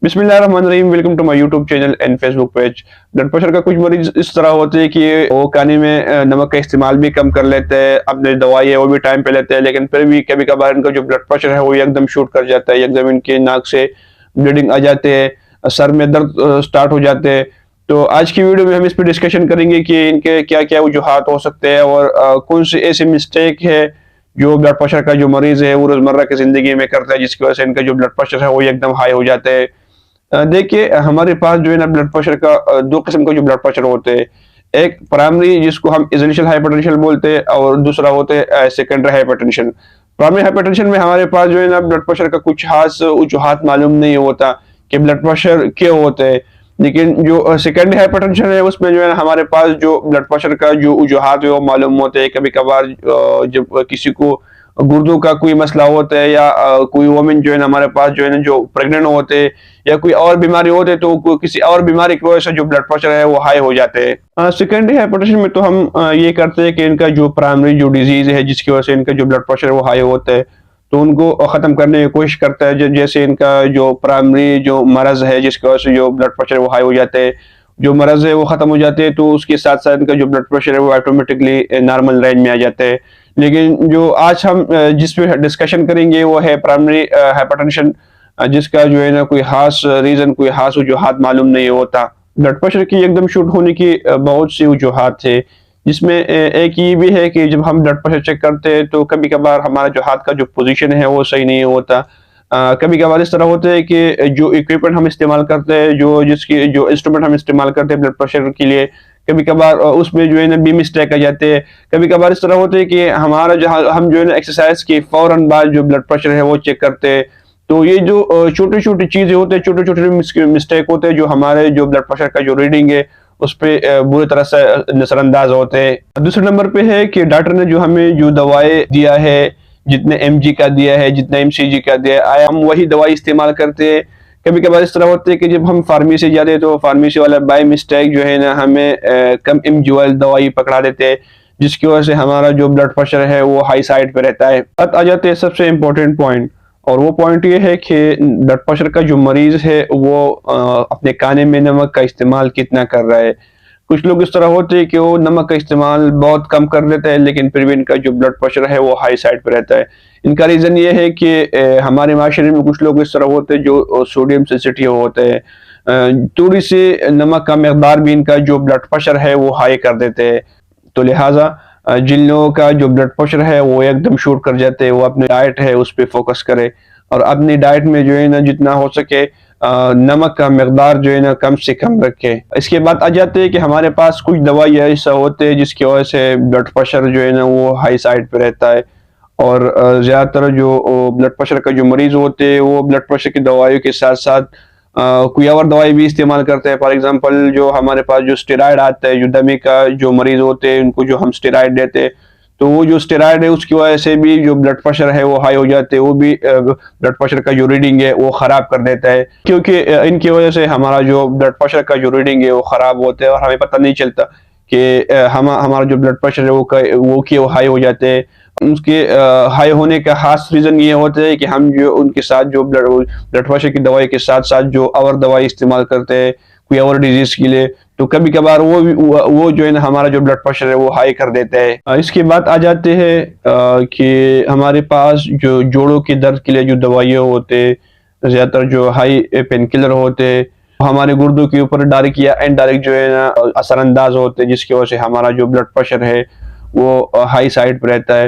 बिस्मिल्लाहिर्रहमानिर्रहीम। Welcome to my YouTube channel and Facebook page. Blood pressure का कुछ मरीज इस तरह होते हैं कि वो खाने में नमक का इस्तेमाल भी कम कर लेते हैं, अपने दवाई है वो भी टाइम पे लेते हैं, लेकिन फिर भी कभी कभार इनका जो ब्लड प्रेशर है वो एकदम शूट कर जाता है, एकदम इनके नाक से ब्लीडिंग आ जाते हैं, सर में दर्द स्टार्ट हो जाते हैं। तो आज की वीडियो में हम इस पर डिस्कशन करेंगे कि इनके क्या क्या वजूहात हो सकते हैं और कौन से ऐसे मिस्टेक है जो ब्लड प्रेशर का जो मरीज है वो रोजमर्रा की जिंदगी में करता है, जिसकी वजह से इनका जो ब्लड प्रेशर है वो एकदम हाई हो जाता है। देखिए हमारे पास जो है ना ब्लड प्रेशर का दो किस्म का जो ब्लड प्रेशर होते हैं। एक प्राइमरी जिसको हम इनिशियल हाइपरटेंशन बोलते हैं और दूसरा होते हैं सेकेंडरी हाइपरटेंशन। प्राइमरी हाइपरटेंशन में हमारे पास जो है ना ब्लड प्रेशर का कुछ खास वजूहात मालूम नहीं होता कि ब्लड प्रेशर क्यों होते हैं। लेकिन जो सेकेंडरी हाइपरटेंशन है उसमें जो है ना हमारे पास जो ब्लड प्रेशर का जो वजूहात है वो मालूम होते हैं। कभी कभार जब किसी को गुर्दों का कोई मसला होता है या कोई वोमेन जो है ना हमारे पास जो है ना जो प्रेग्नेंट होते हैं या कोई और बीमारी होते हैं, तो किसी और बीमारी की वजह से जो ब्लड प्रेशर है वो हाई हो जाते हैं। सेकेंडरी हाइपरटेंशन में तो हम ये करते हैं कि इनका जो प्राइमरी जो डिजीज है जिसकी वजह से इनका जो ब्लड प्रेशर है वो हाई होता है, तो उनको खत्म करने की कोशिश करता है। जैसे इनका जो प्राइमरी जो मरज है जिसकी वजह से जो ब्लड प्रेशर है वो हाई हो जाते हैं, जो मरज है वो खत्म हो जाते हैं, तो उसके साथ साथ इनका जो ब्लड प्रेशर है वो ऑटोमेटिकली नॉर्मल रेंज में आ जाते हैं। लेकिन जो आज हम जिस पे डिस्कशन करेंगे वो है प्राइमरी हाइपरटेंशन, जिसका जो है ना कोई खास रीजन कोई खास वजूहात मालूम नहीं होता। ब्लड प्रेशर की एकदम शूट होने की बहुत सी वजूहात है, जिसमें एक ये भी है कि जब हम ब्लड प्रेशर चेक करते हैं तो कभी कभार हमारा जो हाथ का जो पोजीशन है वो सही नहीं होता। कभी कभार इस तरह होता है कि जो इक्विपमेंट हम इस्तेमाल करते हैं, जो इंस्ट्रूमेंट हम इस्तेमाल करते हैं ब्लड प्रेशर के लिए, कभी कभार उसमें जो है ना भी मिस्टेक आ जाते हैं। कभी कभार इस तरह होते है कि हमारा जो हम जो है ना एक्सरसाइज के फौरन बाद जो ब्लड प्रेशर है वो चेक करते हैं। तो ये जो छोटी छोटी चीजें होते हैं, छोटे छोटे मिस्टेक होते हैं, जो हमारे जो ब्लड प्रेशर का जो रीडिंग है उस पे बुरी तरह से नजरअंदाज होते हैं। दूसरे नंबर पे है कि डॉक्टर ने जो हमें जो दवाई दिया है, जितने mg का दिया है, जितना mcg का दिया है, आया हम वही दवाई इस्तेमाल करते हैं। कभी कभार इस तरह होते है कि जब हम फार्मेसी जाते हैं तो फार्मेसी वाला बाय मिस्टेक जो है ना हमें कम mg वाली दवाई पकड़ा देते हैं, जिसकी वजह से हमारा जो ब्लड प्रेशर है वो हाई साइड पे रहता है। बात आ जाते हैं सबसे इम्पोर्टेंट पॉइंट, और वो पॉइंट ये है कि ब्लड प्रेशर का जो मरीज है वो अपने खाने में नमक का इस्तेमाल कितना कर रहा है। कुछ लोग इस तरह होते हैं कि वो नमक का इस्तेमाल बहुत कम कर देते हैं, लेकिन फिर भी इनका जो ब्लड प्रेशर है वो हाई साइड पे रहता है। इनका रीजन ये है कि हमारे माशरे में कुछ लोग इस तरह होते हैं जो सोडियम सेंसिटिव होते हैं। थोड़ी सी नमक का मकदार भी इनका जो ब्लड प्रेशर है वो हाई कर देते हैं। तो लिहाजा जिन लोगों का जो ब्लड प्रेशर है वो एकदम शूट कर जाते हैं, वो अपनी डाइट है उस पर फोकस करे और अपनी डाइट में जो है ना जितना हो सके नमक का मकदार जो है ना कम से कम रखे। इसके बाद आ जाते हैं कि हमारे पास कुछ दवाई ऐसा होते हैं जिसकी वजह से ब्लड प्रेशर जो है ना वो हाई साइड पे रहता है, और ज्यादातर जो ब्लड प्रेशर का जो मरीज होते हैं वो ब्लड प्रेशर की दवाइयों के साथ साथ कोई और दवाई भी इस्तेमाल करते हैं। फॉर एग्जांपल जो हमारे पास जो स्टेरॉइड आता है, जो दमे का जो मरीज होते हैं उनको जो हम स्टेरॉइड देते हैं, तो वो जो स्टेरॉइड है उसकी वजह से भी जो ब्लड प्रेशर है वो हाई हो जाते हैं, वो भी ब्लड प्रेशर का जो रीडिंग है वो खराब कर देता है, क्योंकि इनकी वजह से हमारा जो ब्लड प्रेशर का जो रीडिंग है वो खराब होता है और हमें पता नहीं चलता कि हमारा जो ब्लड प्रेशर है वो क्यों हाई हो जाते हैं। उसके हाई होने का खास रीजन ये होता है कि हम जो उनके साथ जो ब्लड प्रेशर की दवाई के साथ साथ जो और दवाई इस्तेमाल करते हैं कोई और डिजीज के लिए, तो कभी कभार वो जो है ना हमारा जो ब्लड प्रेशर है वो हाई कर देता है। इसके बाद आ जाते हैं कि हमारे पास जो जोड़ों के दर्द के लिए जो दवाइयाँ होते हैं, ज्यादातर जो हाई पेन किलर होते हैं, हमारे गुर्दों के ऊपर डायरेक्ट या इनडायरेक्ट जो है ना असरअंदाज होते हैं, जिसकी वजह से हमारा जो ब्लड प्रेशर है वो हाई साइड पर रहता है।